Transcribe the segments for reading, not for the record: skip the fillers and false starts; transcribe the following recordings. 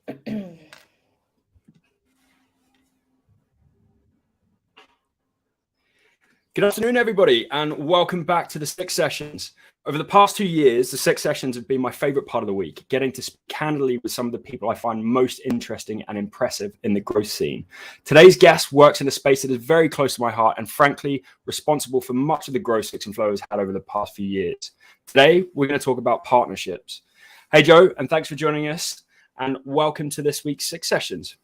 Good afternoon, everybody, and welcome back to the 6 Sessions. Over the past 2 years, the 6 Sessions have been my favorite part of the week, getting to speak candidly with some of the people I find most interesting and impressive in the growth scene. Today's guest works in a space that is very close to my heart and, frankly, responsible for much of the growth 6 and Flow has had over the past few years. Today, we're going to talk about partnerships. Hey, Joe, and thanks for joining us, and welcome to this week's 6 Sessions.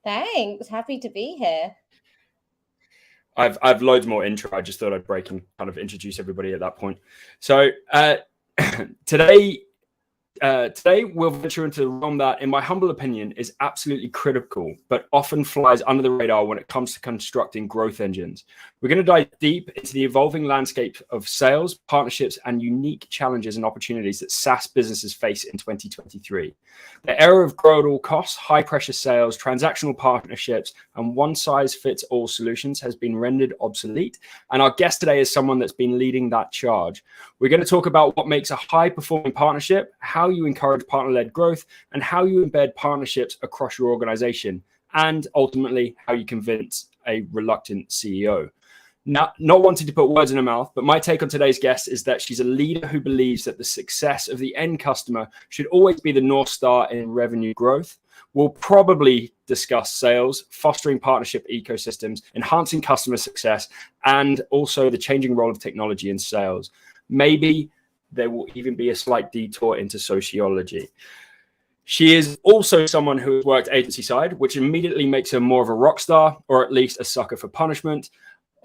Thanks. Happy to be here. I've loads more intro. I just thought I'd break and kind of introduce everybody at that point. So today we'll venture into the realm that, in my humble opinion, is absolutely critical, but often flies under the radar when it comes to constructing growth engines. We're going to dive deep into the evolving landscape of sales, partnerships, and unique challenges and opportunities that SaaS businesses face in 2023. The era of grow at all costs, high pressure sales, transactional partnerships, and one-size-fits-all solutions has been rendered obsolete. And our guest today is someone that's been leading that charge. We're going to talk about what makes a high-performing partnership, how you encourage partner-led growth, and how you embed partnerships across your organization, and ultimately how you convince a reluctant CEO. Not wanting to put words in her mouth, but my take on today's guest is that she's a leader who believes that the success of the end customer should always be the North Star in revenue growth. We'll probably discuss sales, fostering partnership ecosystems, enhancing customer success, and also the changing role of technology in sales. Maybe there will even be a slight detour into sociology. She is also someone who has worked agency side, which immediately makes her more of a rock star, or at least a sucker for punishment.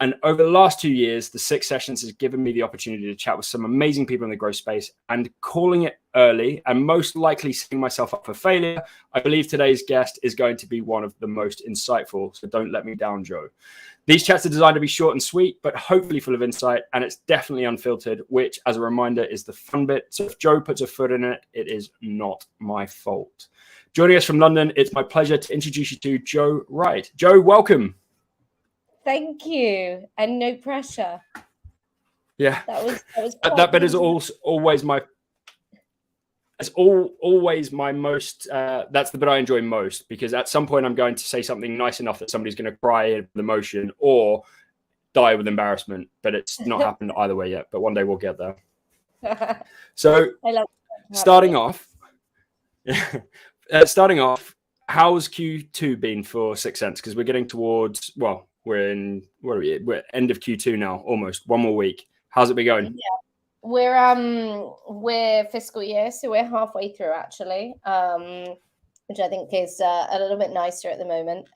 And over the last 2 years, the 6 Sessions has given me the opportunity to chat with some amazing people in the growth space, and calling it early and most likely setting myself up for failure, I believe today's guest is going to be one of the most insightful. So don't let me down, Joe. These chats are designed to be short and sweet, but hopefully full of insight, and it's definitely unfiltered, which, as a reminder, is the fun bit. So if Joe puts a foot in it, it is not my fault. Joining us from London, it's my pleasure to introduce you to Joe Wright. Joe, welcome. Thank you, and no pressure. Yeah, that bit is always my. It's always my most. That's the bit I enjoy most, because at some point I'm going to say something nice enough that somebody's going to cry with emotion or die with embarrassment. But it's not happened either way yet. But one day we'll get there. So starting off, how's Q2 been for 6Sense? Because we're getting towards, well, we're end of Q2 now, almost one more week. How's it been going? Yeah, we're fiscal year, so we're halfway through actually, which I think is a little bit nicer at the moment.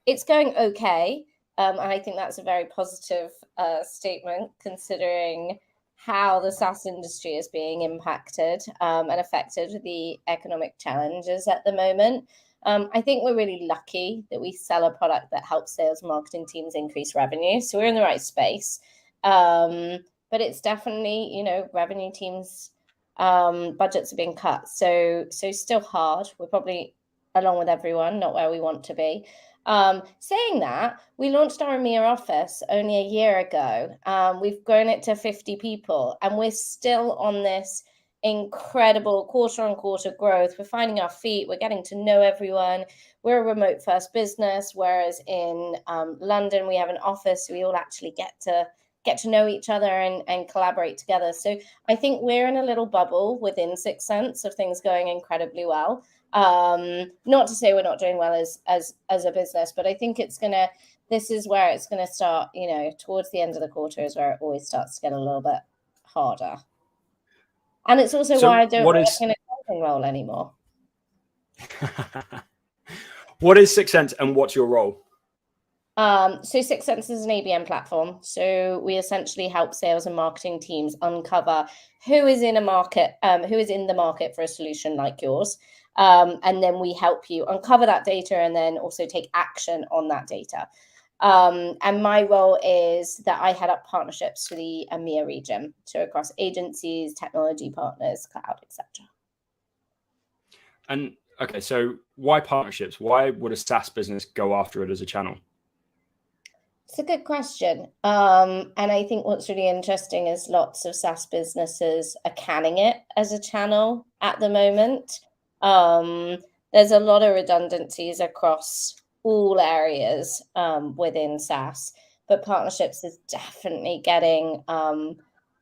It's going okay, and I think that's a very positive statement, considering how the SaaS industry is being impacted and affected with the economic challenges at the moment. I think we're really lucky that we sell a product that helps sales and marketing teams increase revenue. So we're in the right space. But it's definitely, revenue teams' budgets are being cut. So still hard. We're probably, along with everyone, not where we want to be. Saying that, we launched our EMEA office only a year ago. We've grown it to 50 people, and we're still on this incredible quarter-on-quarter growth. We're finding our feet. We're getting to know everyone. We're a remote-first business, whereas in London we have an office. So we all actually get to know each other and collaborate together. So I think we're in a little bubble within 6Sense of things going incredibly well. Not to say we're not doing well as a business, but I think this is where it's going to start, towards the end of the quarter is where it always starts to get a little bit harder. And it's also why I don't work in a consulting role anymore. What is 6Sense and what's your role? So 6Sense is an ABM platform. So we essentially help sales and marketing teams uncover who is in the market for a solution like yours. And then we help you uncover that data and then also take action on that data. And my role is that I head up partnerships for the EMEA region, so across agencies, technology partners, cloud, etc. And okay, so why partnerships? Why would a SaaS business go after it as a channel? It's a good question. And I think what's really interesting is lots of SaaS businesses are canning it as a channel at the moment. there's a lot of redundancies across all areas within SaaS, but partnerships is definitely getting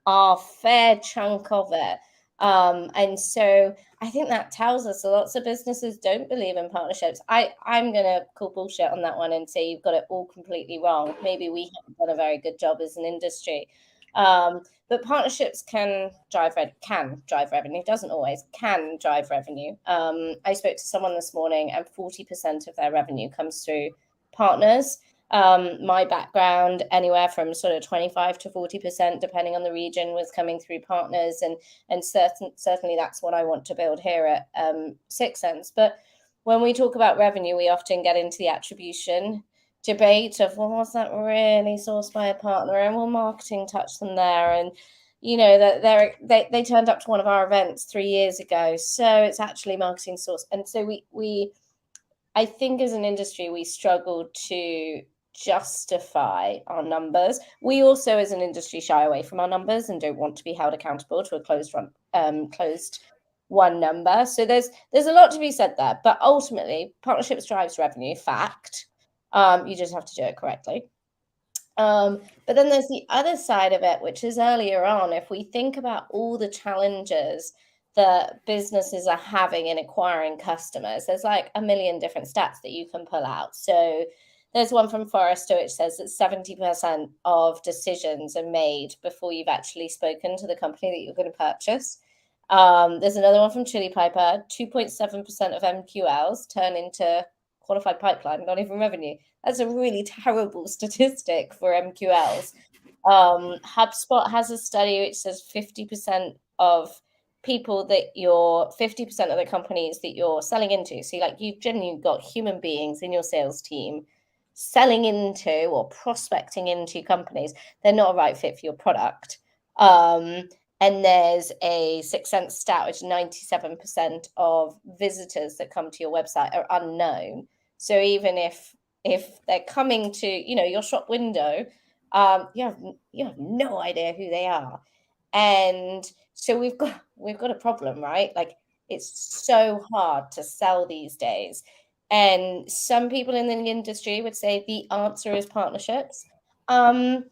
our fair chunk of it. And so I think that tells us lots of businesses don't believe in partnerships. I'm going to call bullshit on that one and say you've got it all completely wrong. Maybe we haven't done a very good job as an industry. But partnerships can drive revenue. Doesn't always, can drive revenue. I spoke to someone this morning, and 40% of their revenue comes through partners. My background, anywhere from sort of 25 to 40%, depending on the region, was coming through partners, and certainly that's what I want to build here at 6Sense. But when we talk about revenue, we often get into the attribution debate of, well, was that really sourced by a partner, and will marketing touch them there? And that they turned up to one of our events 3 years ago, so it's actually marketing source. And so we I think as an industry we struggle to justify our numbers. We also as an industry shy away from our numbers and don't want to be held accountable to a closed one number. So there's a lot to be said there, but ultimately partnerships drives revenue, fact. You just have to do it correctly. But then there's the other side of it, which is earlier on. If we think about all the challenges that businesses are having in acquiring customers, there's like a million different stats that you can pull out. So there's one from Forrester which says that 70% of decisions are made before you've actually spoken to the company that you're going to purchase. There's another one from Chili Piper, 2.7% of MQLs turn into qualified pipeline, not even revenue. That's a really terrible statistic for MQLs. HubSpot has a study which says 50% of people that 50% of the companies that you're selling into. So you've genuinely got human beings in your sales team selling into or prospecting into companies. They're not a right fit for your product. And there's a 6Sense stat, which 97% of visitors that come to your website are unknown. So even if they're coming to your shop window, you have no idea who they are. And so we've got a problem, right? Like, it's so hard to sell these days. And some people in the industry would say the answer is partnerships. I'm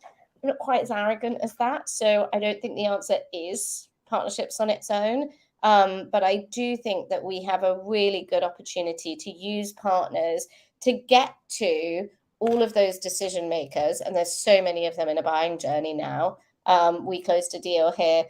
not quite as arrogant as that. So I don't think the answer is partnerships on its own. But I do think that we have a really good opportunity to use partners to get to all of those decision makers. And there's so many of them in a buying journey now. We closed a deal here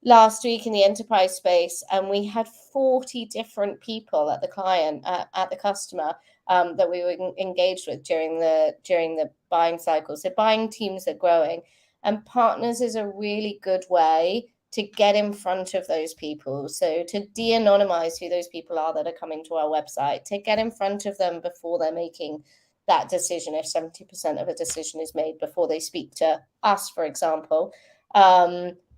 last week in the enterprise space, and we had 40 different people at the client, at the customer, that we were engaged with during the buying cycle. So buying teams are growing, and partners is a really good way to get in front of those people. So to de-anonymize who those people are that are coming to our website, to get in front of them before they're making that decision. If 70% of a decision is made before they speak to us, for example,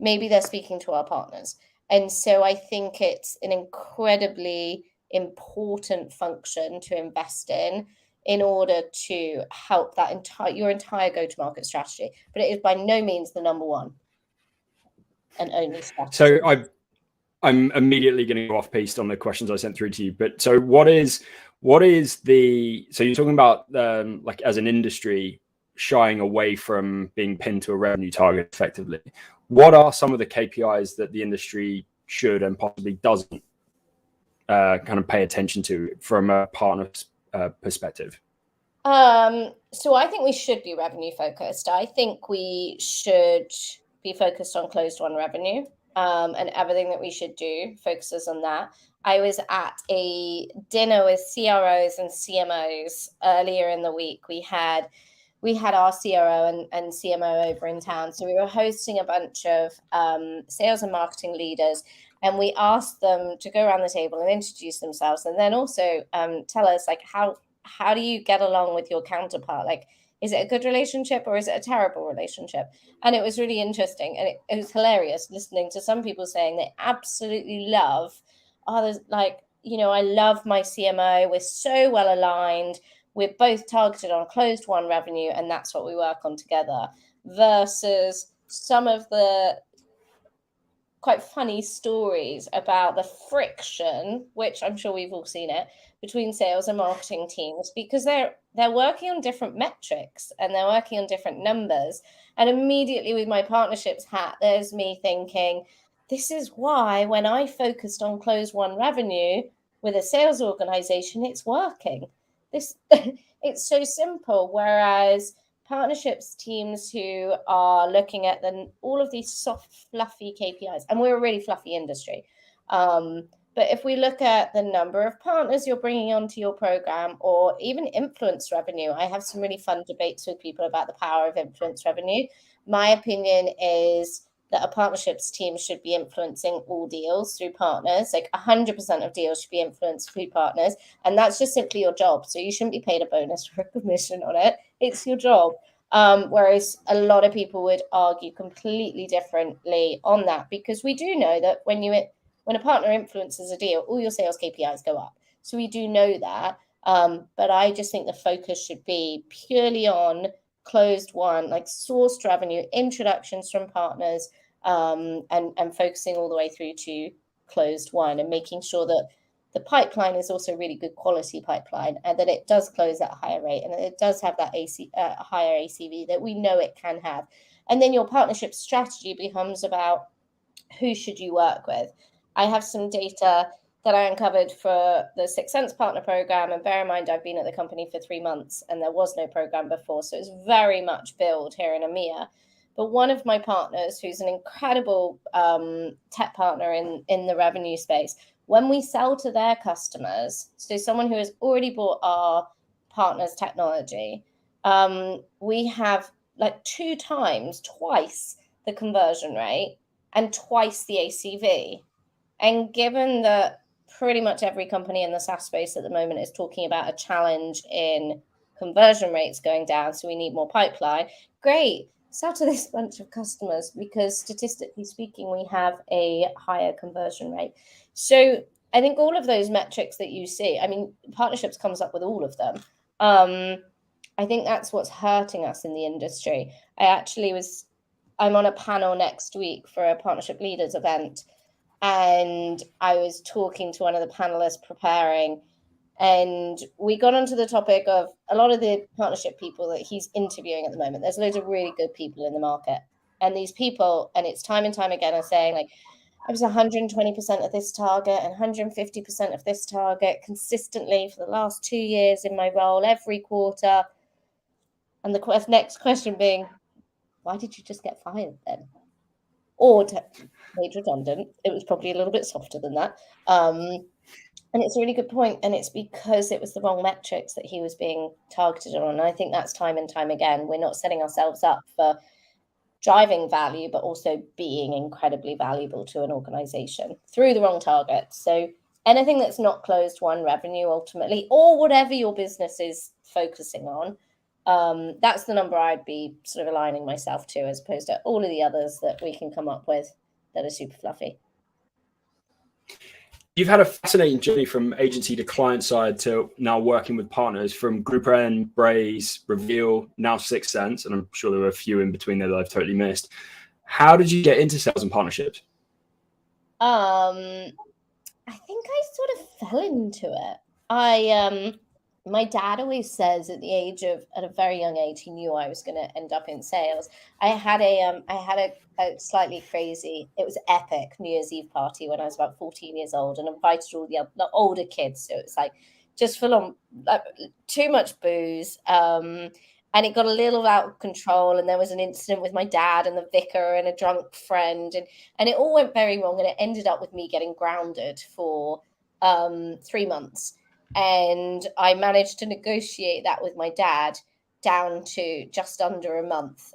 maybe they're speaking to our partners. And so I think it's an incredibly important function to invest in order to help that your entire go-to-market strategy. But it is by no means the number one and only strategy. So I'm immediately going to go off piste on the questions I sent through to you. But so what is so you're talking about like as an industry shying away from being pinned to a revenue target effectively. What are some of the KPIs that the industry should and possibly doesn't kind of pay attention to from a partner perspective? So I think we should be revenue focused. I think we should be focused on closed won revenue, and everything that we should do focuses on that. I was at a dinner with CROs and CMOs earlier in the week. We had our CRO and CMO over in town. So we were hosting a bunch of sales and marketing leaders, and we asked them to go around the table and introduce themselves, and then also tell us, like, how do you get along with your counterpart? Like, is it a good relationship or is it a terrible relationship? And it was really interesting, and it was hilarious listening to some people saying they absolutely love, I love my CMO. We're so well aligned. We're both targeted on closed won revenue, and that's what we work on together, versus some of the quite funny stories about the friction, which I'm sure we've all seen it, between sales and marketing teams, because they're working on different metrics and they're working on different numbers. And immediately with my partnerships hat, there's me thinking, this is why when I focused on closed won revenue with a sales organization, it's working. It's so simple. Whereas partnerships teams who are looking at all of these soft, fluffy KPIs, and we're a really fluffy industry. But if we look at the number of partners you're bringing onto your program, or even influence revenue, I have some really fun debates with people about the power of influence revenue. My opinion is that a partnerships team should be influencing all deals through partners. Like 100% of deals should be influenced through partners. And that's just simply your job. So you shouldn't be paid a bonus for a commission on it. It's your job. Whereas a lot of people would argue completely differently on that, because we do know that when a partner influences a deal, all your sales KPIs go up. So we do know that. But I just think the focus should be purely on closed won, like sourced revenue, introductions from partners, and focusing all the way through to closed won, and making sure that the pipeline is also really good quality pipeline, and that it does close at a higher rate, and that it does have that higher ACV that we know it can have. And then your partnership strategy becomes about who should you work with. I have some data that I uncovered for the 6Sense partner program. And bear in mind, I've been at the company for 3 months and there was no program before. So it's very much built here in EMEA. But one of my partners, who's an incredible tech partner in the revenue space, when we sell to their customers, so someone who has already bought our partner's technology, we have like twice the conversion rate and twice the ACV. And given that pretty much every company in the SaaS space at the moment is talking about a challenge in conversion rates going down, so we need more pipeline, great, sell to this bunch of customers, because statistically speaking, we have a higher conversion rate. So I think all of those metrics that you see, I mean, partnerships comes up with all of them. I think that's what's hurting us in the industry. I'm on a panel next week for a partnership leaders event, and I was talking to one of the panelists preparing, and we got onto the topic of a lot of the partnership people that he's interviewing at the moment. There's loads of really good people in the market, and these people, and it's time and time again, are saying like, I was 120% of this target and 150% of this target consistently for the last 2 years in my role every quarter. And the next question being, why did you just get fired then? Or made redundant? It was probably a little bit softer than that. And it's a really good point. And it's because it was the wrong metrics that he was being targeted on. And I think that's time and time again. We're not setting ourselves up for driving value, but also being incredibly valuable to an organization through the wrong targets. So anything that's not closed won revenue ultimately, or whatever your business is focusing on, that's the number I'd be sort of aligning myself to, as opposed to all of the others that we can come up with that are super fluffy. You've had a fascinating journey from agency to client side to now working with partners, from GroupM, Braze, Reveal, now 6Sense, and I'm sure there were a few in between there that I've totally missed. How did you get into sales and partnerships? I think I sort of fell into it. My dad always says at a very young age, he knew I was going to end up in sales. I had a slightly crazy, it was epic New Year's Eve party when I was about 14 years old, and invited all the older kids. So it's like just full on, like, too much booze. And it got a little out of control. And there was an incident with my dad and the vicar and a drunk friend. And it all went very wrong. And it ended up with me getting grounded for 3 months. And I managed to negotiate that with my dad down to just under a month.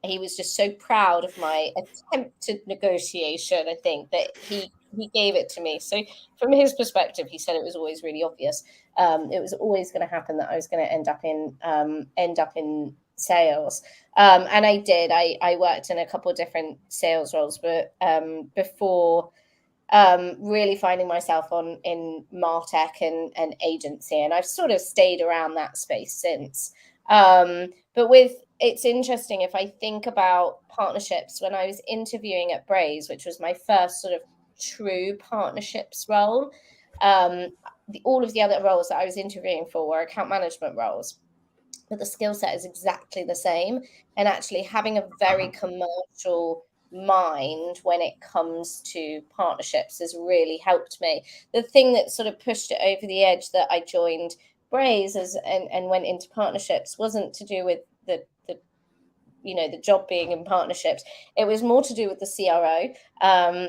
He was just so proud of my attempted negotiation, I think, that he gave it to me. So from his perspective, he said it was always really obvious. It was always going to happen that I was going to end up in sales. And I did. I worked in a couple of different sales roles, but before really finding myself in MarTech and agency, and I've sort of stayed around that space since. But it's interesting, if I think about partnerships, when I was interviewing at Braze, which was my first sort of true partnerships role, all of the other roles that I was interviewing for were account management roles, but the skill set is exactly the same. And actually having a very commercial mind when it comes to partnerships has really helped me. The thing that sort of pushed it over the edge that I joined Braze and went into partnerships wasn't to do with the job being in partnerships. It was more to do with the CRO,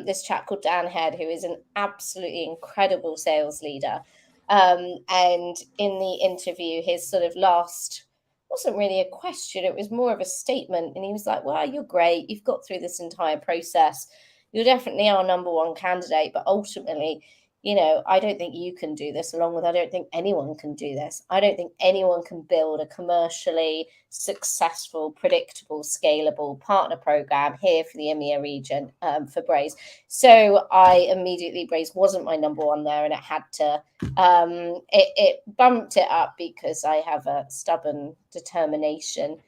this chap called Dan Head, who is an absolutely incredible sales leader. And in the interview, his sort of last wasn't really a question, it was more of a statement. And he was like, well, you're great. You've got through this entire process. You're definitely our number one candidate, but ultimately, I don't think you can do this, along with I don't think anyone can do this. I don't think anyone can build a commercially successful, predictable, scalable partner program here for the EMEA region for Braze. So Braze wasn't my number one there, and it had to, it bumped it up because I have a stubborn determination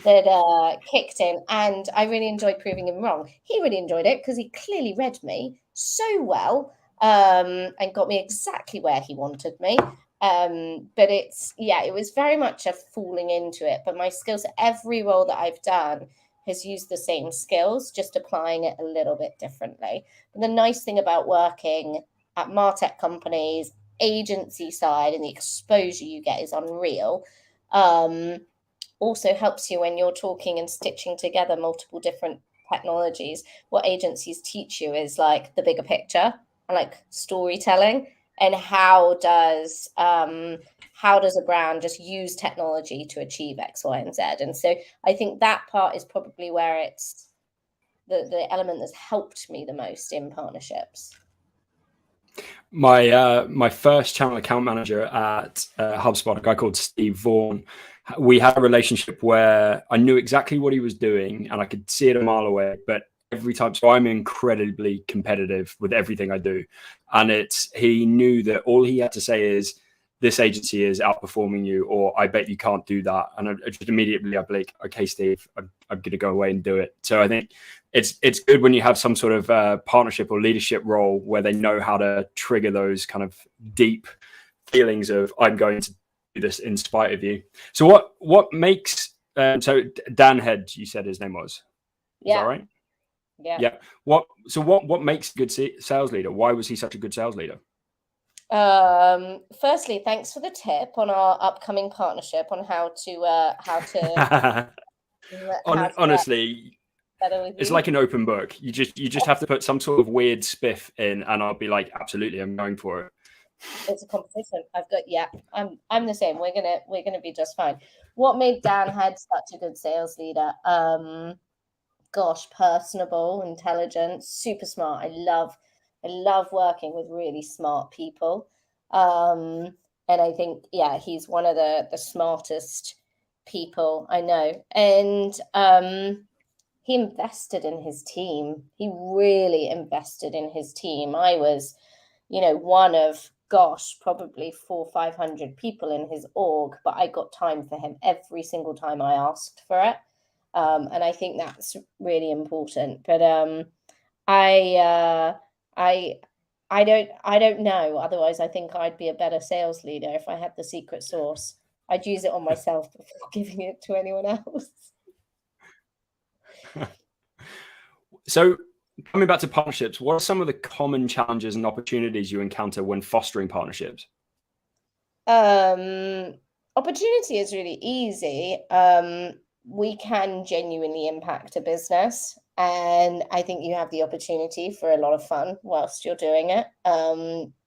that kicked in, and I really enjoyed proving him wrong. He really enjoyed it because he clearly read me so well. And got me exactly where he wanted me. But it was very much a falling into it. But my skills, every role that I've done has used the same skills, just applying it a little bit differently. But the nice thing about working at MarTech companies, agency side, and the exposure you get is unreal. Also helps you when you're talking and stitching together multiple different technologies. What agencies teach you is like the bigger picture, and like storytelling, and how does a brand just use technology to achieve X, Y, and Z. And so I think that part is probably where it's the element that's helped me the most in partnerships. My first channel account manager at HubSpot, a guy called Steve Vaughan, we had a relationship where I knew exactly what he was doing and I could see it a mile away, but every time, so I'm incredibly competitive with everything I do, and he knew that all he had to say is, this agency is outperforming you, or I bet you can't do that, and I just immediately I'd be like, okay, Steve, I'm going to go away and do it. So I think it's good when you have some sort of partnership or leadership role where they know how to trigger those kind of deep feelings of, I'm going to do this in spite of you. So what makes so Dan Head, you said his name was, is that right? Yeah. What makes a good sales leader? Why was he such a good sales leader? Firstly, thanks for the tip on our upcoming partnership on how to honestly, it's like an open book. You just have to put some sort of weird spiff in, and I'll be like, absolutely, I'm going for it. It's a competition. I'm the same. We're gonna be just fine. What made Dan Head such a good sales leader? Personable, intelligent, super smart. I love working with really smart people. And I think, he's one of the smartest people I know. And he invested in his team. He really invested in his team. I was, one of, probably 400 or 500 people in his org, but I got time for him every single time I asked for it. And I think that's really important. But I don't know. Otherwise, I think I'd be a better sales leader if I had the secret sauce. I'd use it on myself before giving it to anyone else. So coming back to partnerships, what are some of the common challenges and opportunities you encounter when fostering partnerships? Opportunity is really easy. We can genuinely impact a business, and I think you have the opportunity for a lot of fun whilst you're doing it.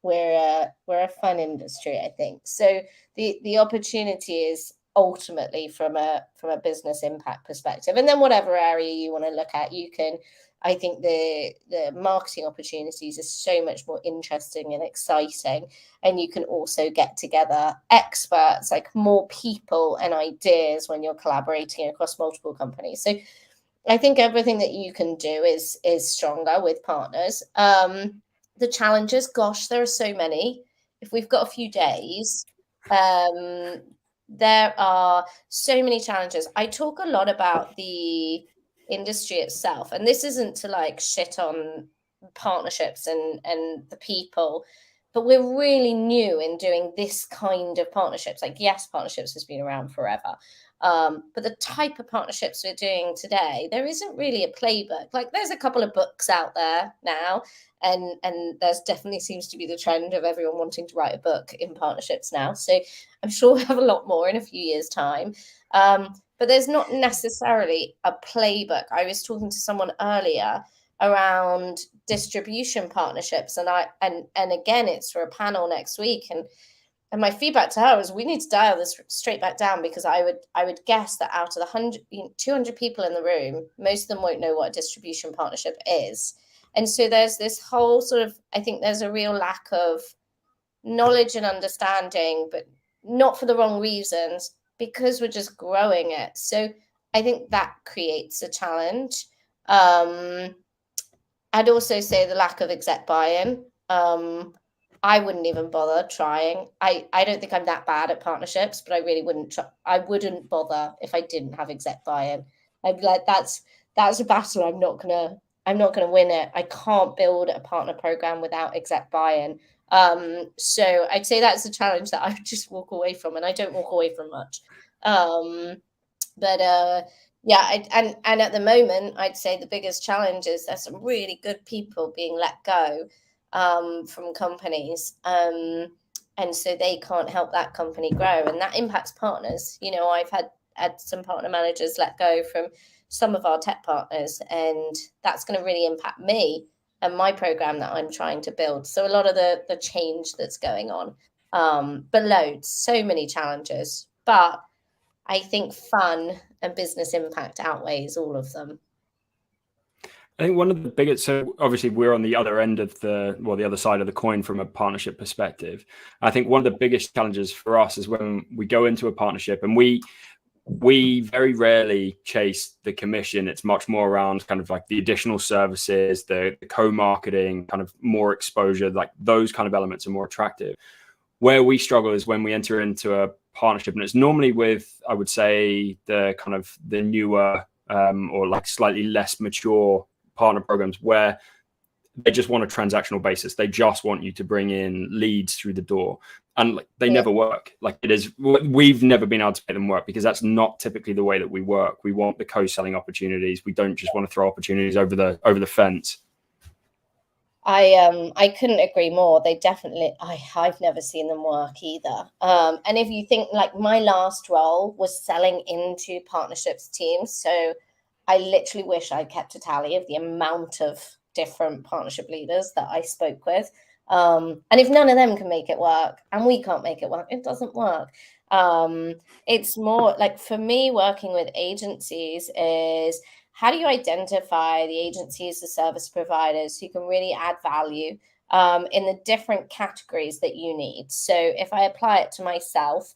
We're a fun industry, I think. So the opportunity is ultimately from a business impact perspective, and then whatever area you want to look at, you can. I think the marketing opportunities are so much more interesting and exciting. And you can also get together experts, like more people and ideas when you're collaborating across multiple companies. So I think everything that you can do is stronger with partners. The challenges, there are so many. If we've got a few days, there are so many challenges. I talk a lot about the industry itself, and this isn't to like shit on partnerships and the people, but we're really new in doing this kind of partnerships. Like, yes, partnerships has been around forever. But the type of partnerships we're doing today, there isn't really a playbook. Like, there's a couple of books out there now, and there's definitely seems to be the trend of everyone wanting to write a book in partnerships now. So I'm sure we'll have a lot more in a few years' time. But there's not necessarily a playbook. I was talking to someone earlier around distribution partnerships, and again, it's for a panel next week, and my feedback to her was, we need to dial this straight back down, because I would guess that out of the 200 people in the room, most of them won't know what a distribution partnership is. And so there's this whole sort of, I think there's a real lack of knowledge and understanding, but not for the wrong reasons, because we're just growing it. So I think that creates a challenge. I'd also say the lack of exec buy-in. I wouldn't even bother trying. I don't think I'm that bad at partnerships, but I really wouldn't try. I wouldn't bother if I didn't have exec buy-in. I'd be like, that's a battle. I'm not gonna win it. I can't build a partner program without exec buy-in. So I'd say that's a challenge that I would just walk away from, and I don't walk away from much. Yeah, and at the moment, I'd say the biggest challenge is there's some really good people being let go from companies, and so they can't help that company grow, and that impacts partners. You know, I've had some partner managers let go from some of our tech partners, and that's going to really impact me and my program that I'm trying to build. So a lot of the change that's going on, but so many challenges, but I think fun and business impact outweighs all of them. I think one of the biggest, so obviously we're on the other end of the other side of the coin from a partnership perspective. I think one of the biggest challenges for us is when we go into a partnership, and we very rarely chase the commission. It's much more around kind of like the additional services, the co-marketing, kind of more exposure, like those kind of elements are more attractive. Where we struggle is when we enter into a partnership, and it's normally with, I would say, the kind of the newer or like slightly less mature partner programs, where they just want a transactional basis. They just want you to bring in leads through the door, and like they never work. Like we've never been able to make them work, because that's not typically the way that we work. We want the co-selling opportunities. We don't just want to throw opportunities over the fence. I couldn't agree more. They definitely, I've never seen them work either. And if you think, like, my last role was selling into partnerships teams, so I literally wish I kept a tally of the amount of different partnership leaders that I spoke with. And if none of them can make it work, and we can't make it work, it doesn't work. It's more like, for me, working with agencies is, how do you identify the agencies, the service providers who can really add value in the different categories that you need? So if I apply it to myself,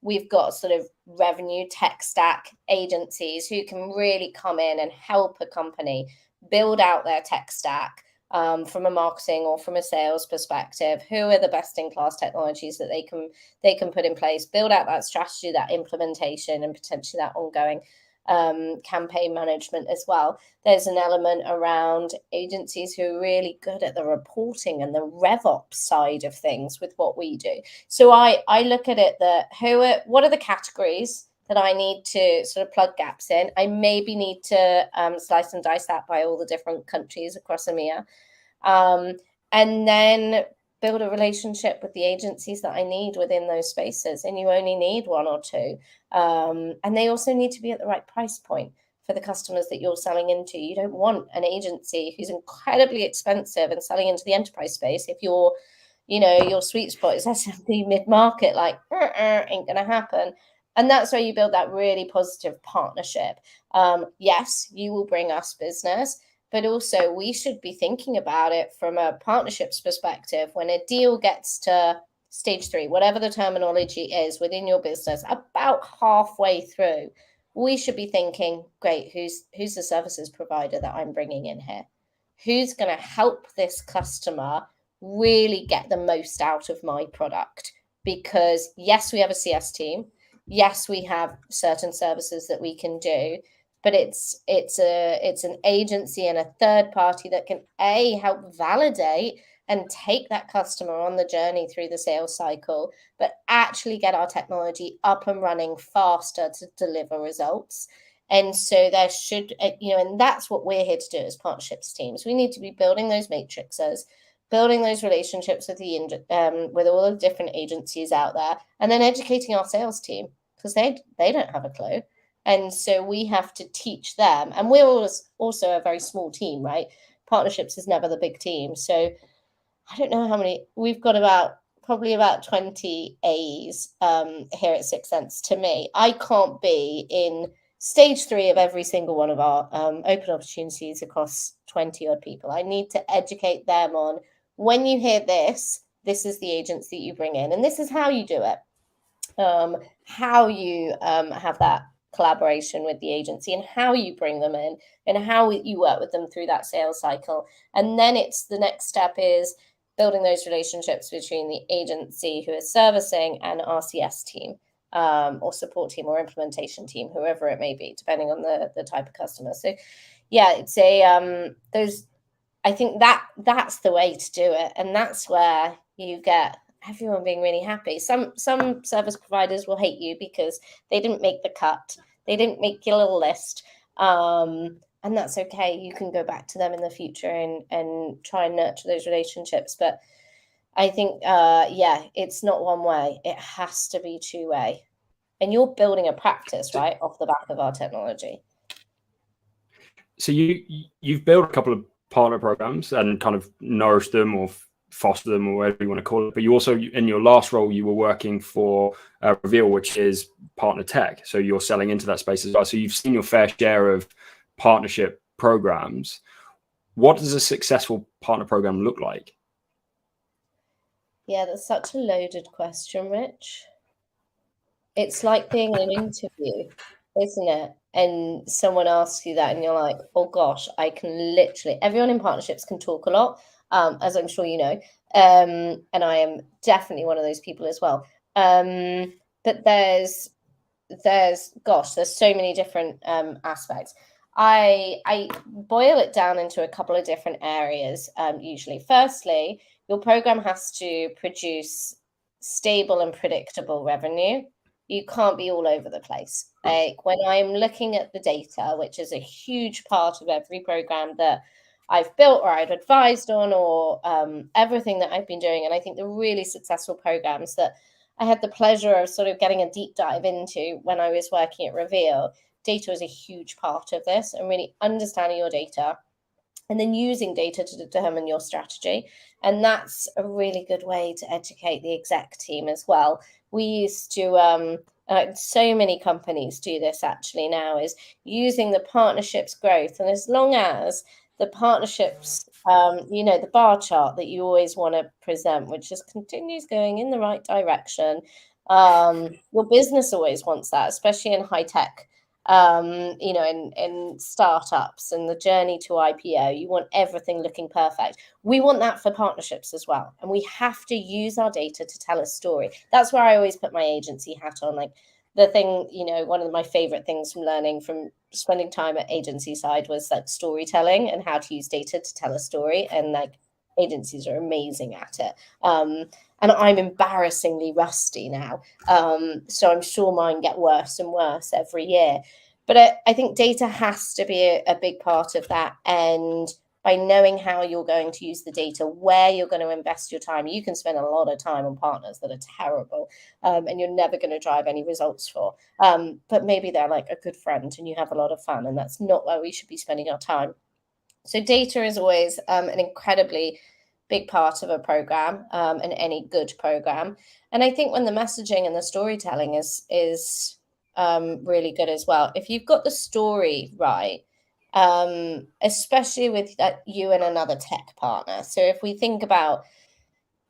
we've got sort of revenue tech stack agencies who can really come in and help a company build out their tech stack from a marketing or from a sales perspective. Who are the best in class technologies that they can put in place, build out that strategy, that implementation, and potentially that ongoing campaign management as well. There's an element around agencies who are really good at the reporting and the RevOps side of things with what we do. So I look at it that what are the categories that I need to sort of plug gaps in? I maybe need to slice and dice that by all the different countries across EMEA, and then build a relationship with the agencies that I need within those spaces. And you only need one or two. And they also need to be at the right price point for the customers that you're selling into. You don't want an agency who's incredibly expensive and selling into the enterprise space if your sweet spot is SMB mid-market. Like, ain't gonna happen. And that's where you build that really positive partnership. Yes, you will bring us business, but also we should be thinking about it from a partnerships perspective. When a deal gets to stage 3, whatever the terminology is within your business, about halfway through, we should be thinking, great, who's the services provider that I'm bringing in here? Who's going to help this customer really get the most out of my product? Because yes, we have a CS team. Yes, we have certain services that we can do, but it's an agency and a third party that can help validate and take that customer on the journey through the sales cycle, but actually get our technology up and running faster to deliver results. And so there should, and that's what we're here to do as partnerships teams. We need to be building those matrices, building those relationships with with all the different agencies out there, and then educating our sales team, because they don't have a clue. And so we have to teach them. And we're also a very small team, right? Partnerships is never the big team. So I don't know how many, we've got probably about 20 A's here at 6Sense. To me, I can't be in stage 3 of every single one of our open opportunities across 20 odd people. I need to educate them on, when you hear this is the agency you bring in, and this is how you do it. How you have that collaboration with the agency, and how you bring them in, and how you work with them through that sales cycle. And then it's the next step is building those relationships between the agency who is servicing and RCS team, or support team, or implementation team, whoever it may be, depending on the type of customer. So yeah, it's I think that's the way to do it. And that's where you get everyone being really happy. Some service providers will hate you because they didn't make the cut. They didn't make your little list. And that's okay. You can go back to them in the future and try and nurture those relationships. But I think, it's not one way. It has to be two-way. And you're building a practice, right, off the back of our technology. So you've built a couple of partner programs and kind of nourished them or foster them, or whatever you want to call it. But you also, in your last role, you were working for Reveal, which is partner tech. So you're selling into that space as well. So you've seen your fair share of partnership programs. What does a successful partner program look like? Yeah, that's such a loaded question, Rich. It's like being in an interview, isn't it? And someone asks you that and you're like, oh gosh, I can literally, everyone in partnerships can talk a lot, as I'm sure you know. And I am definitely one of those people as well. But there's so many different aspects. I boil it down into a couple of different areas, usually. Firstly, your program has to produce stable and predictable revenue. You can't be all over the place. Like when I'm looking at the data, which is a huge part of every program that I've built or I've advised on, or everything that I've been doing. And I think the really successful programs that I had the pleasure of sort of getting a deep dive into when I was working at Reveal, data is a huge part of this, and really understanding your data and then using data to determine your strategy. And that's a really good way to educate the exec team as well. We used to, so many companies do this actually now, is using the partnerships growth. And as long as the partnerships, the bar chart that you always want to present, which just continues going in the right direction, your business always wants that, especially in high tech. In startups and the journey to IPO, you want everything looking perfect. We want that for partnerships as well. And we have to use our data to tell a story. That's where I always put my agency hat on. Like the thing, one of my favorite things from learning from spending time at agency side was like storytelling and how to use data to tell a story. And like agencies are amazing at it. And I'm embarrassingly rusty now. So I'm sure mine get worse and worse every year. But I think data has to be a big part of that. And by knowing how you're going to use the data, where you're going to invest your time, you can spend a lot of time on partners that are terrible, and you're never going to drive any results for. But maybe they're like a good friend and you have a lot of fun, and that's not where we should be spending our time. So data is always an incredibly big part of a program, and any good program. And I think when the messaging and the storytelling is really good as well. If you've got the story right, especially with you and another tech partner. So if we think about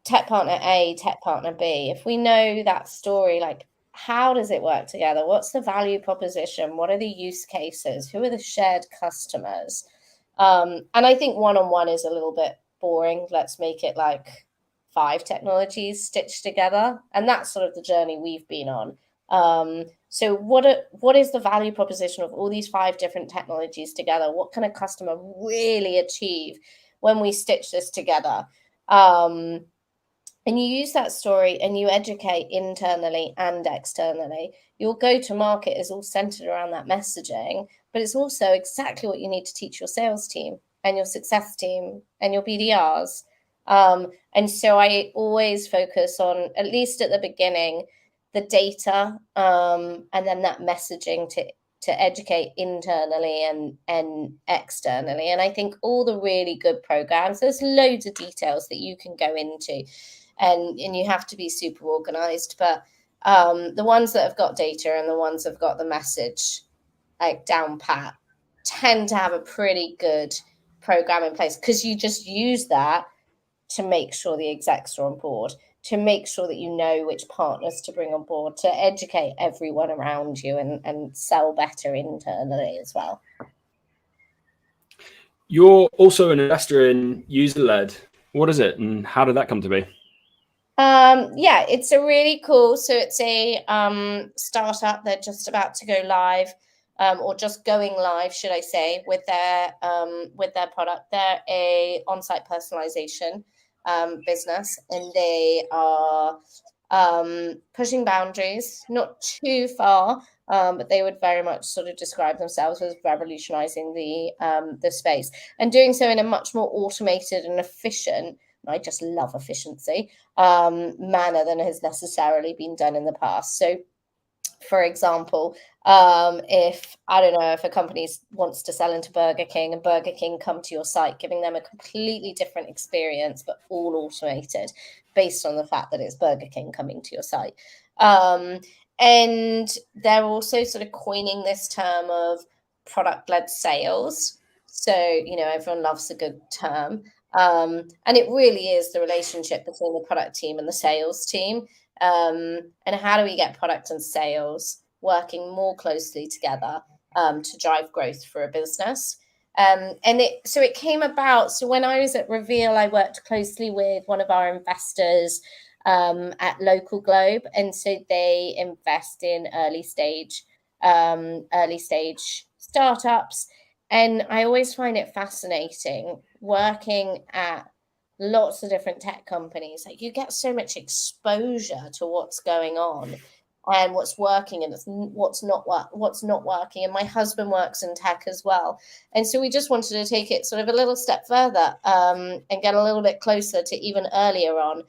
tech partner A, tech partner B, if we know that story, like how does it work together? What's the value proposition? What are the use cases? Who are the shared customers? And I think one-on-one is a little bit boring. Let's make it like 5 technologies stitched together. And that's sort of the journey we've been on. So what is the value proposition of all these 5 different technologies together? What can a customer really achieve when we stitch this together? And you use that story and you educate internally and externally. Your go-to-market is all centered around that messaging, but it's also exactly what you need to teach your sales team and your success team and your BDRs. And so I always focus on, at least at the beginning, the data, and then that messaging to educate internally and externally. And I think all the really good programs, there's loads of details that you can go into, and you have to be super organized. But the ones that have got data and the ones that have got the message like down pat tend to have a pretty good program in place, because you just use that to make sure the execs are on board, to make sure that you know which partners to bring on board, to educate everyone around you and sell better internally as well. You're also an investor in user-led. What is it and how did that come to be? Yeah, it's a really cool, so it's a startup. They're just about to go live, or just going live, should I say, with their product. They're a on-site personalization business, and they are pushing boundaries, not too far, but they would very much sort of describe themselves as revolutionizing the space, and doing so in a much more automated and efficient, I just love efficiency, manner than has necessarily been done in the past. So, for example, if, I don't know, if a company wants to sell into Burger King and Burger King come to your site, giving them a completely different experience, but all automated based on the fact that it's Burger King coming to your site. And they're also sort of coining this term of product-led sales. So, everyone loves a good term. And it really is the relationship between the product team and the sales team. And how do we get product and sales working more closely together to drive growth for a business? And it came about. So when I was at Reveal, I worked closely with one of our investors at Local Globe, and so they invest in early stage startups. And I always find it fascinating working at lots of different tech companies. Like, you get so much exposure to what's going on and what's working and what's not working. And my husband works in tech as well, and so we just wanted to take it sort of a little step further and get a little bit closer to even earlier on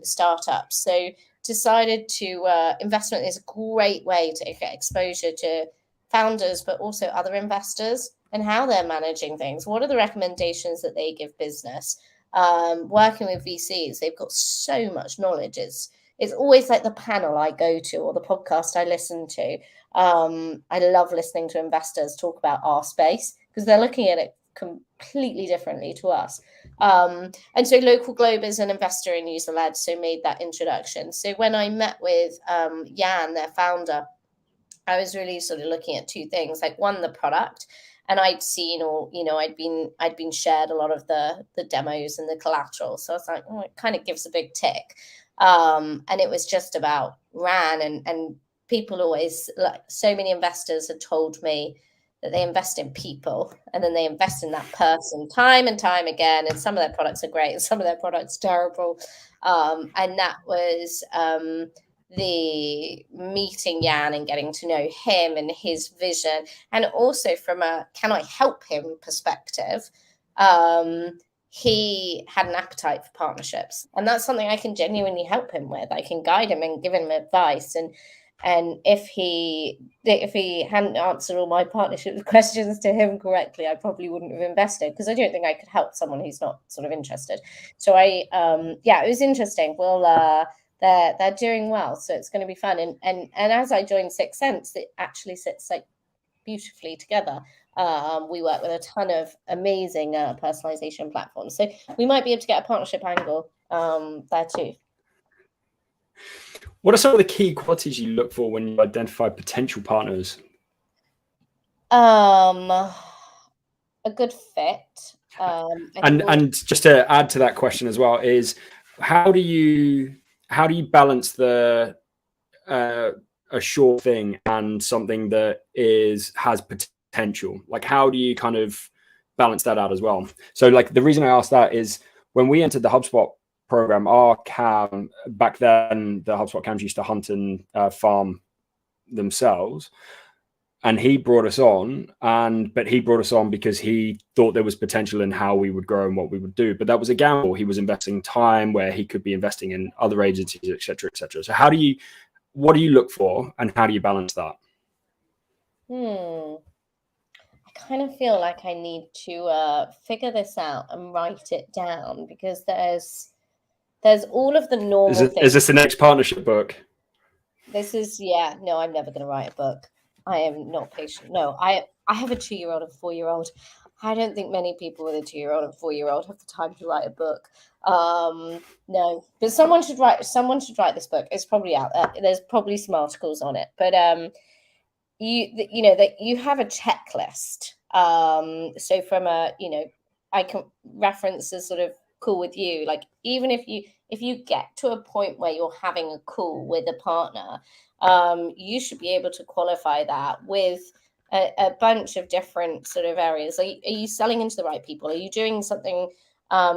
startups. So decided to investment is a great way to get exposure to founders, but also other investors, and how they're managing things. What are the recommendations that they give business? Working with VCs, they've got so much knowledge. It's always like the panel I go to or the podcast I listen to. I love listening to investors talk about our space, because they're looking at it completely differently to us. And so Local Globe is an investor in user-led, so made that introduction. So when I met with Jan, their founder, I was really sort of looking at two things. Like, one, the product, and I'd seen, or I'd been shared a lot of the demos and the collateral. So I was like, it kind of gives a big tick. And it was just about RAN, and people always, like, so many investors had told me that they invest in people and then they invest in that person time and time again. And some of their products are great and some of their products terrible. And that was the meeting Jan and getting to know him and his vision, and also from a can I help him perspective. He had an appetite for partnerships, and that's something I can genuinely help him with. I can guide him and give him advice, and if he hadn't answered all my partnership questions to him correctly, I probably wouldn't have invested, because I don't think I could help someone who's not sort of interested. So it was interesting. Well, they're doing well, so it's going to be fun. And as I joined 6Sense, it actually sits like beautifully together. We work with a ton of amazing personalization platforms, so we might be able to get a partnership angle there too. What are some of the key qualities you look for when you identify potential partners? A good fit. And just to add to that question as well, is how do you balance the a sure thing and something that has potential? Like, how do you kind of balance that out as well? So, like, the reason I asked that is when we entered the HubSpot program, our cam back then, the HubSpot cams used to hunt and farm themselves. And he brought us on, but he brought us on because he thought there was potential in how we would grow and what we would do. But that was a gamble. He was investing time where he could be investing in other agencies, et cetera, et cetera. So what do you look for, and how do you balance that? I kind of feel like I need to figure this out and write it down, because there's all of the normal things. Is this the next partnership book? This is, no, I'm never going to write a book. I am not patient. No, I have a 2-year-old and 4-year-old. I don't think many people with a 2-year-old and 4-year-old have the time to write a book. No, but someone should write this book. It's probably out there. There's probably some articles on it, but you know that you have a checklist. So from I can reference as sort of call with you. Like, even if you get to a point where you're having a call with a partner, you should be able to qualify that with a bunch of different sort of areas. Are you selling into the right people? Are you doing something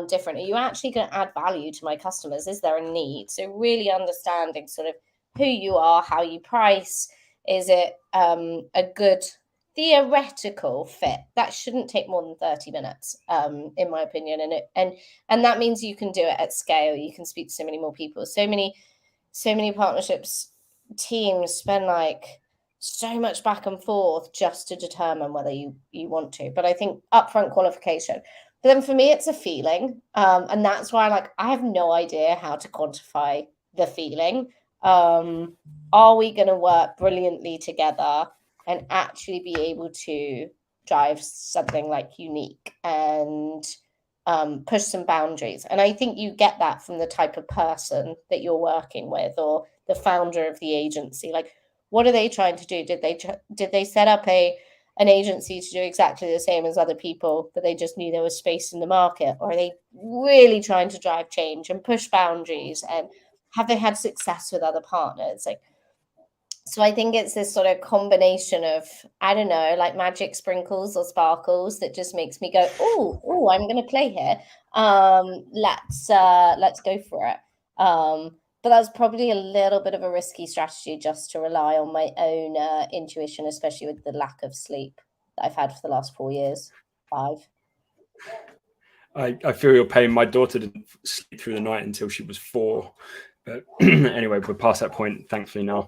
different? Are you actually going to add value to my customers? Is there a need? So really understanding sort of who you are, how you price. Is it a good theoretical fit? That shouldn't take more than 30 minutes, in my opinion. And that means you can do it at scale. You can speak to so many more people. So many partnerships teams spend like so much back and forth just to determine whether you want to. But I think upfront qualification. But then for me, it's a feeling. And that's why I have no idea how to quantify the feeling. Are we going to work brilliantly together and actually be able to drive something unique and push some boundaries? And I think you get that from the type of person that you're working with, or the founder of the agency. Like, what are they trying to do? Did they set up an agency to do exactly the same as other people, but they just knew there was space in the market? Or are they really trying to drive change and push boundaries? And have they had success with other partners? So I think it's this sort of combination of, I don't know, like magic sprinkles or sparkles that just makes me go, oh, I'm going to play here. Let's go for it. But that's probably a little bit of a risky strategy, just to rely on my own intuition, especially with the lack of sleep that I've had for the last 4 years, 5. I feel your pain. My daughter didn't sleep through the night until she was 4. But anyway, we're past that point, thankfully now.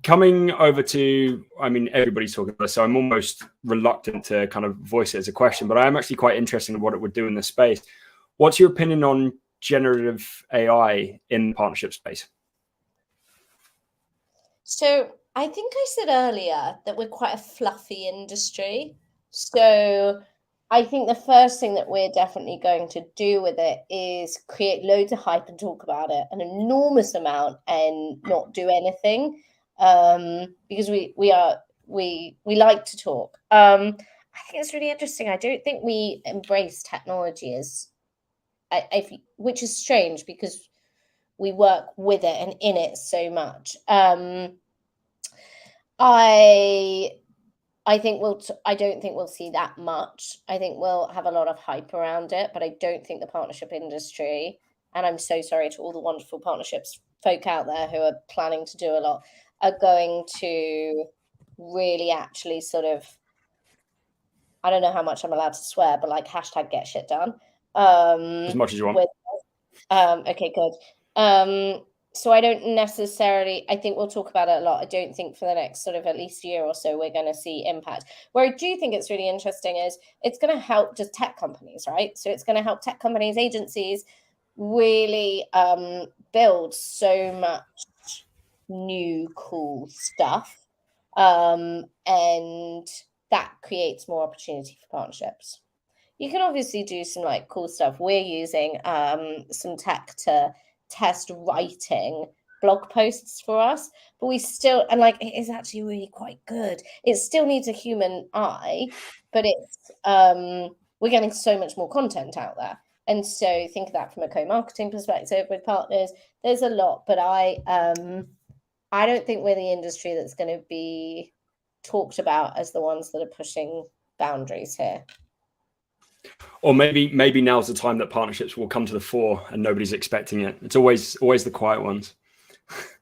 Coming over to, I mean, everybody's talking about this, so I'm almost reluctant to kind of voice it as a question, but I am actually quite interested in what it would do in this space. What's your opinion on generative AI in the partnership space? So I think I said earlier that we're quite a fluffy industry. So I think the first thing that we're definitely going to do with it is create loads of hype and talk about it an enormous amount, and not do anything, because we like to talk. I think it's really interesting. I don't think we embrace technology as, which is strange because we work with it and in it so much. I don't think we'll see that much. I think we'll have a lot of hype around it, but I don't think the partnership industry, and I'm so sorry to all the wonderful partnerships folk out there who are planning to do a lot, are going to really actually sort of, I don't know how much I'm allowed to swear, but hashtag get shit done. As much as you want. Okay, good. So I don't necessarily, I think we'll talk about it a lot. I don't think for the next sort of at least year or so, we're going to see impact. Where I do think it's really interesting is it's going to help just tech companies, right? So it's going to help tech companies, agencies really build so much new cool stuff. And that creates more opportunity for partnerships. You can obviously do some cool stuff. We're using some tech to test writing blog posts for us, but we still, and it is actually really quite good. It still needs a human eye, but it's we're getting so much more content out there. And so think of that from a co-marketing perspective with partners. There's a lot, but I don't think we're the industry that's going to be talked about as the ones that are pushing boundaries here. Or maybe now's the time that partnerships will come to the fore and nobody's expecting it. It's always the quiet ones.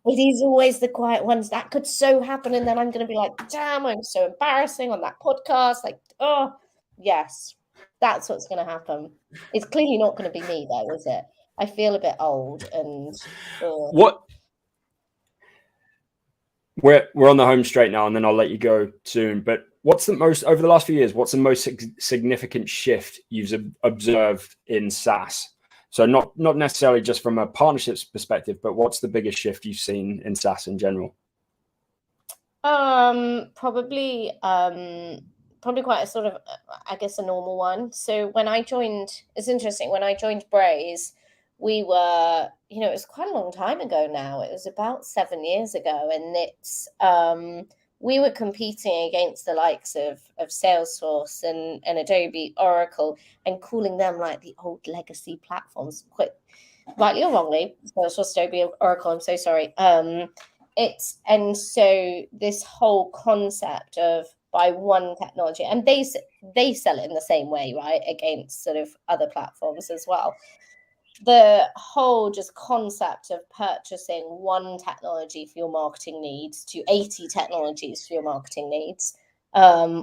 It is always the quiet ones. That could so happen. And then I'm going to be like, damn, I'm so embarrassing on that podcast. Like, oh, yes, that's what's going to happen. It's clearly not going to be me, though, is it? I feel a bit old and... What? We're on the home straight now, and then I'll let you go soon. But what's the most, over the last few years, what's the most significant shift you've observed in SaaS? So not necessarily just from a partnerships perspective, but what's the biggest shift you've seen in SaaS in general? Probably quite a sort of, I guess, a normal one. So when I joined, it's interesting, when I joined Braze, we were, it was quite a long time ago now. It was about 7 years ago. And it's, we were competing against the likes of Salesforce and Adobe, Oracle, and calling them like the old legacy platforms, quite rightly or wrongly. Salesforce, Adobe, Oracle, I'm so sorry. And so this whole concept of buy one technology, and they sell it in the same way, right, against sort of other platforms as well. The whole just concept of purchasing one technology for your marketing needs to 80 technologies for your marketing needs,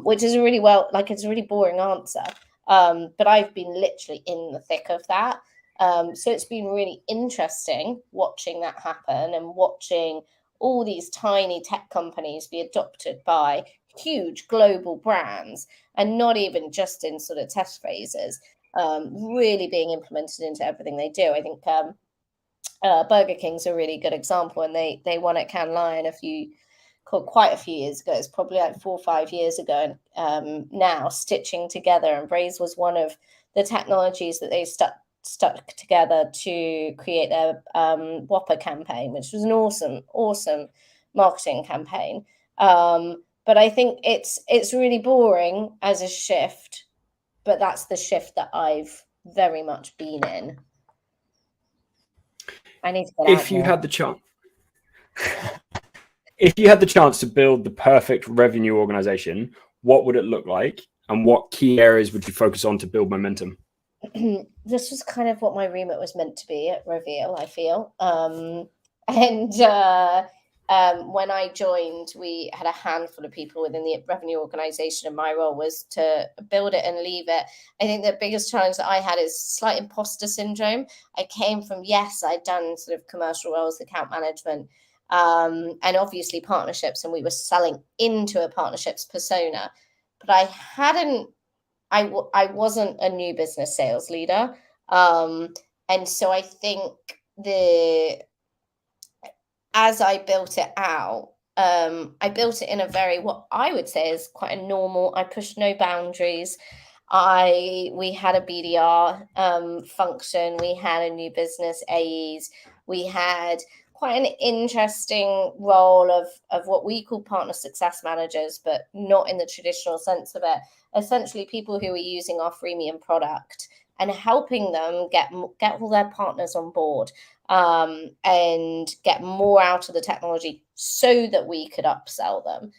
which is it's a really boring answer. But I've been literally in the thick of that. So it's been really interesting watching that happen and watching all these tiny tech companies be adopted by huge global brands, and not even just in sort of test phases, really being implemented into everything they do. I think Burger King's a really good example, and they won at Cannes Lion quite a few years ago. It's probably like 4 or 5 years ago, and now stitching together, and Braze was one of the technologies that they stuck together to create their Whopper campaign, which was an awesome marketing campaign. But I think it's really boring as a shift, but that's the shift that I've very much been in. I need to get if you had the chance if you had the chance to build the perfect revenue organization, what would it look like, and what key areas would you focus on to build momentum? This was kind of what my remit was meant to be at Reveal, I feel. When I joined, we had a handful of people within the revenue organization, and my role was to build it and leave it. I think the biggest challenge that I had is slight imposter syndrome. I came from, I'd done sort of commercial roles, account management, and obviously partnerships, and we were selling into a partnerships persona, but I wasn't a new business sales leader. And so I think as I built it out, I built it in a very, what I would say is quite a normal, I pushed no boundaries. We had a BDR function. We had a new business AEs. We had quite an interesting role of what we call partner success managers, but not in the traditional sense of it. Essentially, people who are using our freemium product and helping them get all their partners on board, and get more out of the technology so that we could upsell them.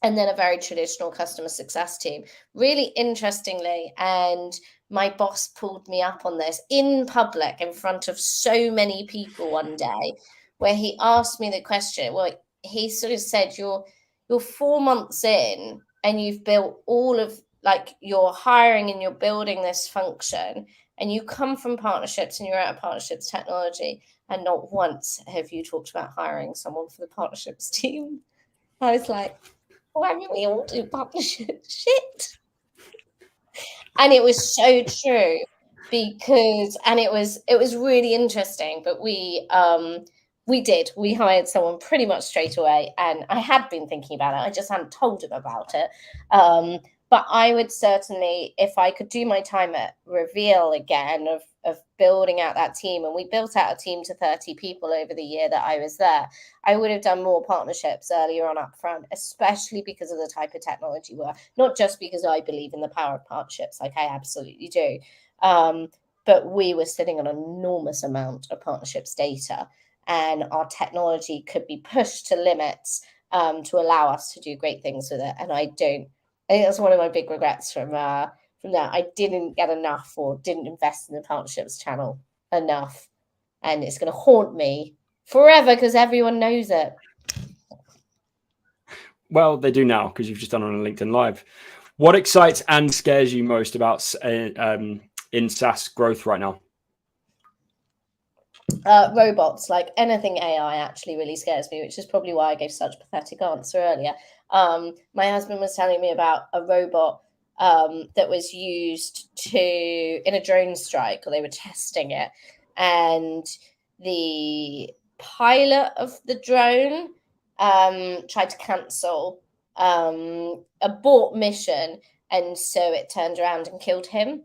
And then a very traditional customer success team. Really interestingly, and my boss pulled me up on this in public in front of so many people one day, where he asked me the question. Well, he sort of said, you're 4 months in and you've built all of, like, you're hiring and you're building this function, and you come from partnerships and you're out of partnerships technology, and not once have you talked about hiring someone for the partnerships team. I was like, why don't we all do partnership shit? And it was so true, because, and it was really interesting, but we hired someone pretty much straight away, and I had been thinking about it. I just hadn't told him about it. But I would certainly, if I could do my time at Reveal again, of building out that team, and we built out a team to 30 people over the year that I was there, I would have done more partnerships earlier on up front, especially because of the type of technology we're, not just because I believe in the power of partnerships, like I absolutely do. But we were sitting on an enormous amount of partnerships data, and our technology could be pushed to limits to allow us to do great things with it. And I think that's one of my big regrets from that. I didn't get enough or didn't invest in the partnerships channel enough. And it's going to haunt me forever because everyone knows it. Well, they do now because you've just done it on a LinkedIn Live. What excites and scares you most about in SaaS growth right now? Robots, like anything AI actually really scares me, which is probably why I gave such a pathetic answer earlier. My husband was telling me about a robot that was used in a drone strike, or they were testing it, and the pilot of the drone tried to cancel abort mission, and so it turned around and killed him.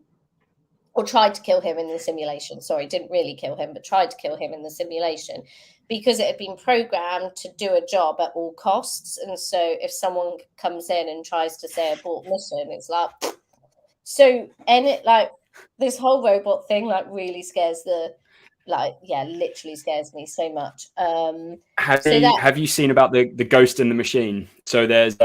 Or tried to kill him in the simulation. Sorry, didn't really kill him, but tried to kill him in the simulation because it had been programmed to do a job at all costs. And so if someone comes in and tries to say abort mission, it's like, so, and it like this whole robot thing like really scares literally scares me so much. Have you seen about the ghost in the machine? So there's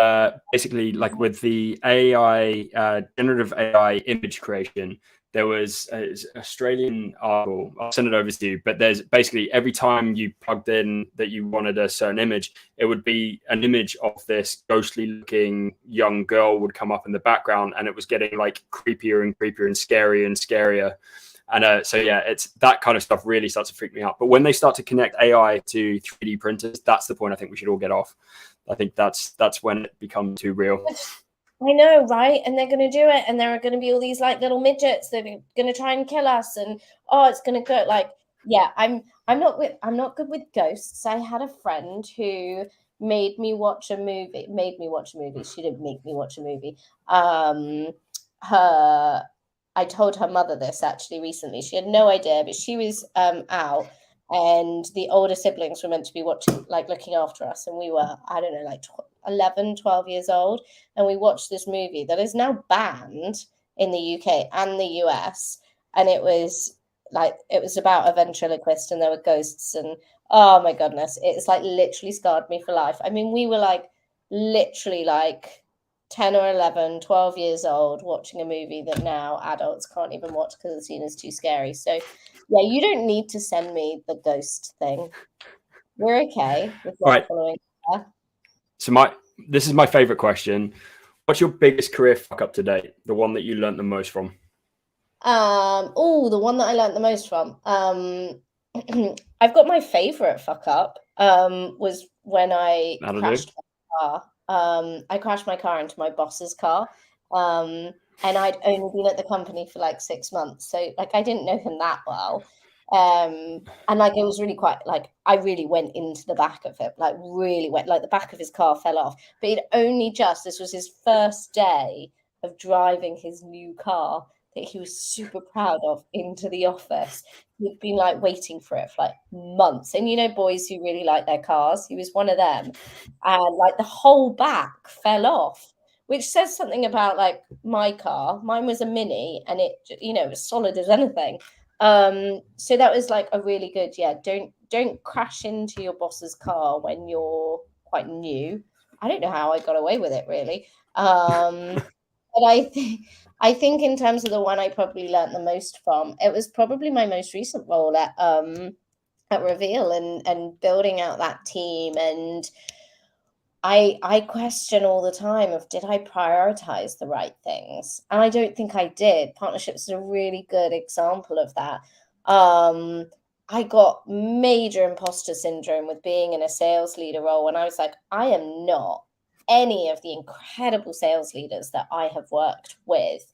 basically like with the AI, generative AI image creation, there was an Australian article. I'll send it over to you. But there's basically every time you plugged in that you wanted a certain image, it would be an image of this ghostly looking young girl would come up in the background, and it was getting like creepier and creepier and scarier and scarier. And so, yeah, it's that kind of stuff really starts to freak me out. But when they start to connect AI to 3D printers, that's the point I think we should all get off. I think that's when it becomes too real. I know, right? And they're going to do it, and there are going to be all these like little midgets that are going to try and kill us, and it's going to go like, yeah. I'm not good with ghosts. I had a friend who made me watch a movie. She didn't make me watch a movie. I told her mother this actually recently. She had no idea, but she was out, and the older siblings were meant to be watching, like looking after us, and we were, I don't know, like 11, 12 years old, and we watched this movie that is now banned in the UK and the US, and it was about a ventriloquist, and there were ghosts, and oh my goodness, it's like literally scarred me for life. I mean, we were like literally like 10 or 11, 12 years old watching a movie that now adults can't even watch because the scene is too scary. So yeah, you don't need to send me the ghost thing. We're okay with not following her. So this is my favorite question. What's your biggest career fuck up to date? The one that you learned the most from? The one that I learned the most from. I've got my favorite fuck up. Was when I crashed my car. I crashed my car into my boss's car. And I'd only been at the company for like 6 months. So like I didn't know him that well. And like it was really quite like I really went into the back of it, like really went, like the back of his car fell off. But this was his first day of driving his new car that he was super proud of into the office. He'd been like waiting for it for like months. And you know, boys who really like their cars, he was one of them. And like the whole back fell off, which says something about like my car. Mine was a Mini, and it, you know, was solid as anything. So that was like a really good, don't crash into your boss's car when you're quite new. I don't know how I got away with it really. But I think in terms of the one I probably learned the most from, it was probably my most recent role at Reveal and building out that team. And I question all the time of, did I prioritize the right things? And I don't think I did. Partnerships is a really good example of that. I got major imposter syndrome with being in a sales leader role. And I was like, I am not any of the incredible sales leaders that I have worked with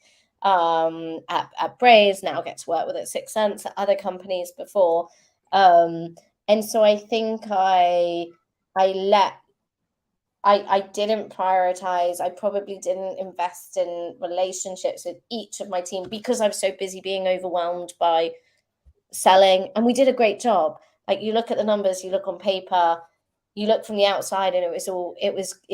at Braze, now get to work with at 6Sense, at other companies before. And so I think I didn't prioritize. I probably didn't invest in relationships with each of my team because I was so busy being overwhelmed by selling. And we did a great job. Like you look at the numbers, you look on paper, you look from the outside, and it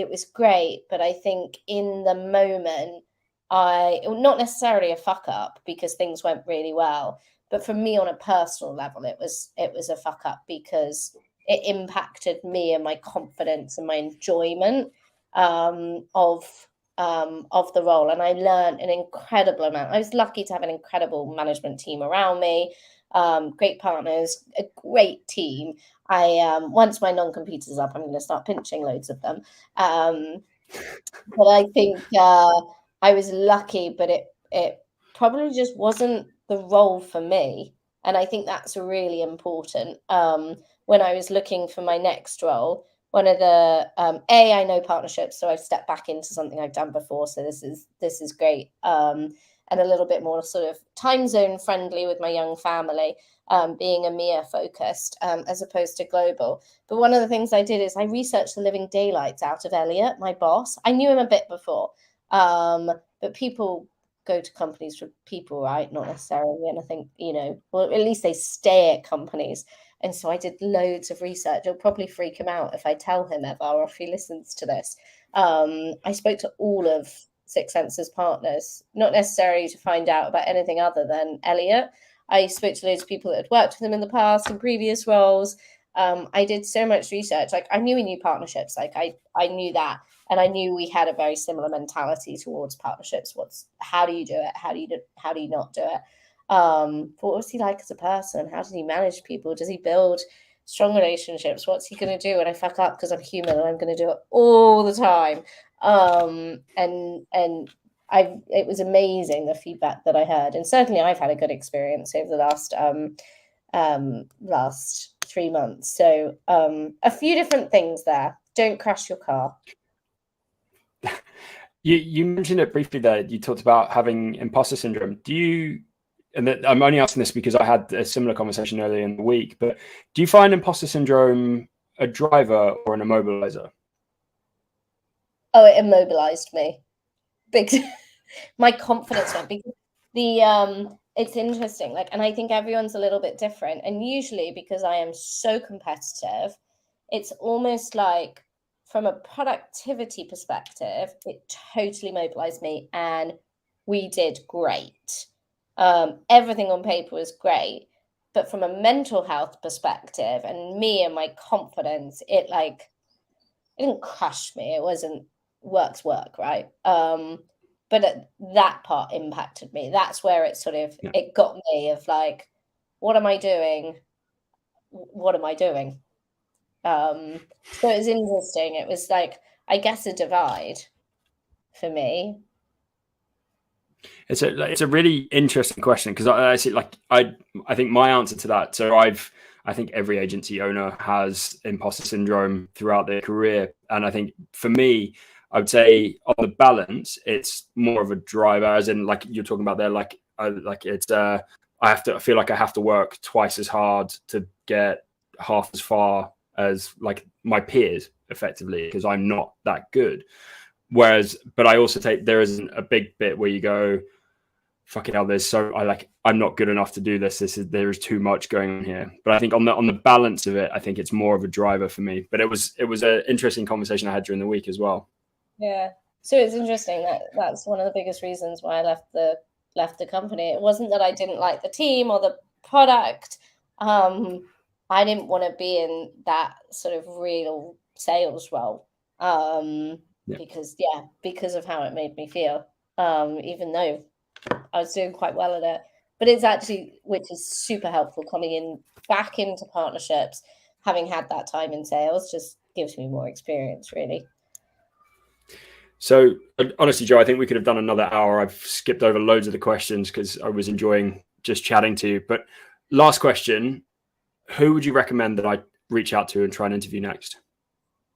was great. But I think in the moment, not necessarily a fuck up because things went really well. But for me on a personal level, it was a fuck up because it impacted me and my confidence and my enjoyment of of the role, and I learned an incredible amount. I was lucky to have an incredible management team around me, great partners, a great team. I once my non-compete is up, I'm going to start pinching loads of them. But I think I was lucky, but it probably just wasn't the role for me, and I think that's really important. When I was looking for my next role, one of the I know partnerships, so I've stepped back into something I've done before, so this is great, and a little bit more sort of time zone friendly with my young family, being EMEA focused as opposed to global. But one of the things I did is I researched the living daylights out of Elliot, my boss. I knew him a bit before, but people go to companies for people, right? Not necessarily. And I think, well, at least they stay at companies. And so I did loads of research. It'll probably freak him out if I tell him ever, or if he listens to this. I spoke to all of 6Sense's partners, not necessarily to find out about anything other than Elliot. I spoke to loads of people that had worked with him in the past in previous roles. I did so much research. Like, I knew we knew partnerships. Like, I knew that. And I knew we had a very similar mentality towards partnerships. How do you do it? How do you not do it? But what was he like as a person? How did he manage people? Does he build strong relationships? What's he going to do when I fuck up because I'm human and I'm going to do it all the time? It was amazing, the feedback that I heard, and certainly I've had a good experience over the last 3 months. So a few different things there. Don't crash your car. You mentioned it briefly there. You talked about having imposter syndrome. I'm only asking this because I had a similar conversation earlier in the week, but do you find imposter syndrome a driver or an immobilizer? Oh, it immobilized me. My confidence went, because it's interesting. Like, and I think everyone's a little bit different. And usually, because I am so competitive, it's almost like, from a productivity perspective, it totally mobilized me, and we did great. Everything on paper was great, but from a mental health perspective and me and my confidence, it didn't crush me. It wasn't work, right? But that part impacted me. That's where it sort of, it got me of like, what am I doing? What am I doing? So it was interesting. It was like, I guess, a divide for me. It's a really interesting question, because I think my answer to that. So I think every agency owner has imposter syndrome throughout their career, and I think for me, I would say on the balance, it's more of a driver, as in, like you're talking about there, I feel like I have to work twice as hard to get half as far as like my peers, effectively, because I'm not that good. But I also there isn't a big bit where you go, fucking hell, I'm not good enough to do this. There is too much going on here. But I think on the balance of it, I think it's more of a driver for me. But it was an interesting conversation I had during the week as well. Yeah. So it's interesting that's one of the biggest reasons why I left the company. It wasn't that I didn't like the team or the product. I didn't want to be in that sort of real sales role. Because of how it made me feel. Even though I was doing quite well at it. But it's actually, which is super helpful, coming back into partnerships, having had that time in sales, just gives me more experience, really. So honestly, Joe, I think we could have done another hour. I've skipped over loads of the questions because I was enjoying just chatting to you. But last question, who would you recommend that I reach out to and try and interview next?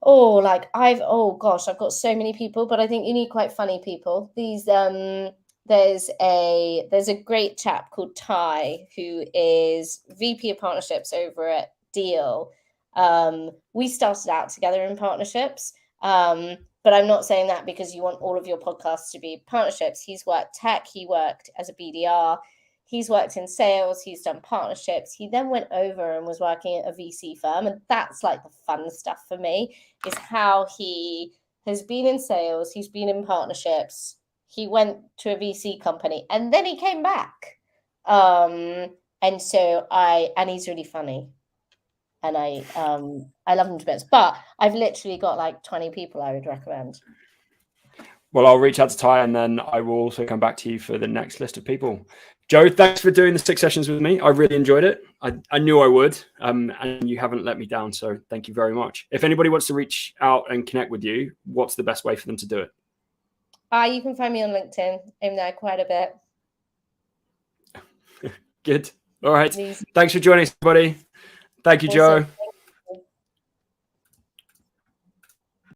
I've got so many people, but I think you need quite funny people. There's a great chap called Ty, who is VP of partnerships over at Deal. We started out together in partnerships, but I'm not saying that because you want all of your podcasts to be partnerships. He's worked tech, he worked as a BDR, he's worked in sales, he's done partnerships. He then went over and was working at a VC firm, and that's like the fun stuff for me, is how he has been in sales, he's been in partnerships, he went to a VC company, and then he came back. And he's really funny. And I love him to bits. But I've literally got like 20 people I would recommend. Well, I'll reach out to Ty, and then I will also come back to you for the next list of people. Joe, thanks for doing the 6 sessions with me. I really enjoyed it. I knew I would, and you haven't let me down. So thank you very much. If anybody wants to reach out and connect with you, what's the best way for them to do it? You can find me on LinkedIn. I'm there quite a bit. Good. All right. Thanks for joining us, everybody. Thank you, Joe.